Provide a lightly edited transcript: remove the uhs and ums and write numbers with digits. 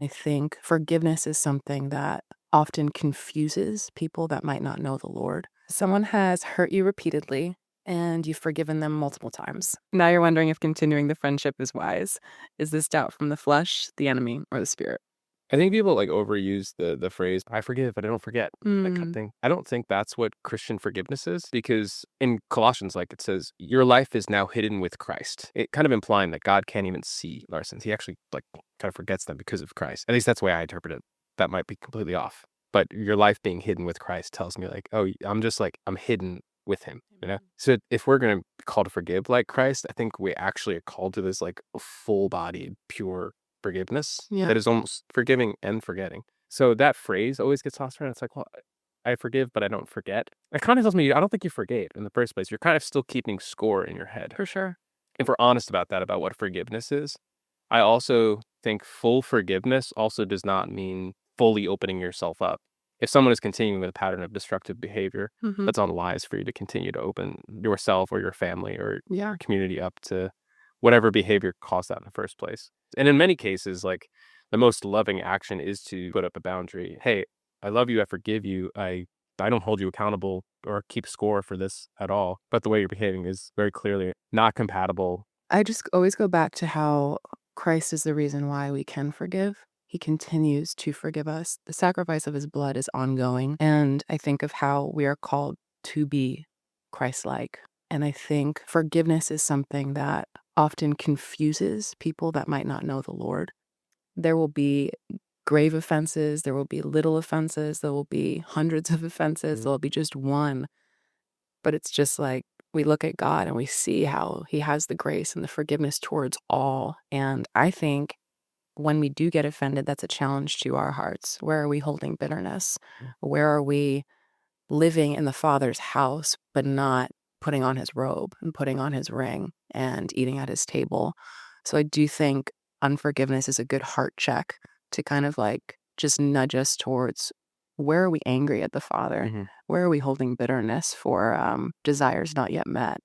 I think forgiveness is something that often confuses people that might not know the Lord. Someone has hurt you repeatedly and you've forgiven them multiple times. Now you're wondering if continuing the friendship is wise. Is this doubt from the flesh, the enemy, or the spirit? I think people like overuse the phrase "I forgive, but I don't forget," that kind of Mm, thing. I don't think that's what Christian forgiveness is, because in Colossians, like it says, your life is now hidden with Christ. It kind of implying that God can't even see our sins. He actually like kind of forgets them because of Christ. At least that's the way I interpret it. That might be completely off. But your life being hidden with Christ tells me like, oh, I'm just like I'm hidden with him, you know? Amen. So if we're gonna be called to forgive like Christ, I think we actually are called to this like full bodied, pure forgiveness Yeah, that is almost forgiving and forgetting. So that phrase always gets tossed around. It's like, well, I forgive, but I don't forget. It kind of tells me I don't think you forgave in the first place. You're kind of still keeping score in your head. for sure. If we're honest about that, about what forgiveness is, I also think full forgiveness also does not mean fully opening yourself up. If someone is continuing with a pattern of destructive behavior, Hmm. that's unwise for you to continue to open yourself or your family or Yeah. your community up to whatever behavior caused that in the first place. And in many cases, like the most loving action is to put up a boundary. Hey, I love you. I forgive you. I don't hold you accountable or keep score for this at all. But the way you're behaving is very clearly not compatible. I just always go back to how Christ is the reason why we can forgive. He continues to forgive us. The sacrifice of his blood is ongoing. And I think of how we are called to be Christ like. And I think forgiveness is something that often confuses people that might not know the Lord. There will be grave offenses, there will be little offenses, there will be hundreds of offenses, Mhm. there'll be just one. But it's just like we look at God and we see how he has the grace and the forgiveness towards all. And I think when we do get offended, that's a challenge to our hearts. Where are we holding bitterness? Where are we living in the Father's house, but not putting on his robe and putting on his ring and eating at his table? So I do think unforgiveness is a good heart check to kind of like just nudge us towards where are we angry at the Father? Mhm. Where are we holding bitterness for desires not yet met?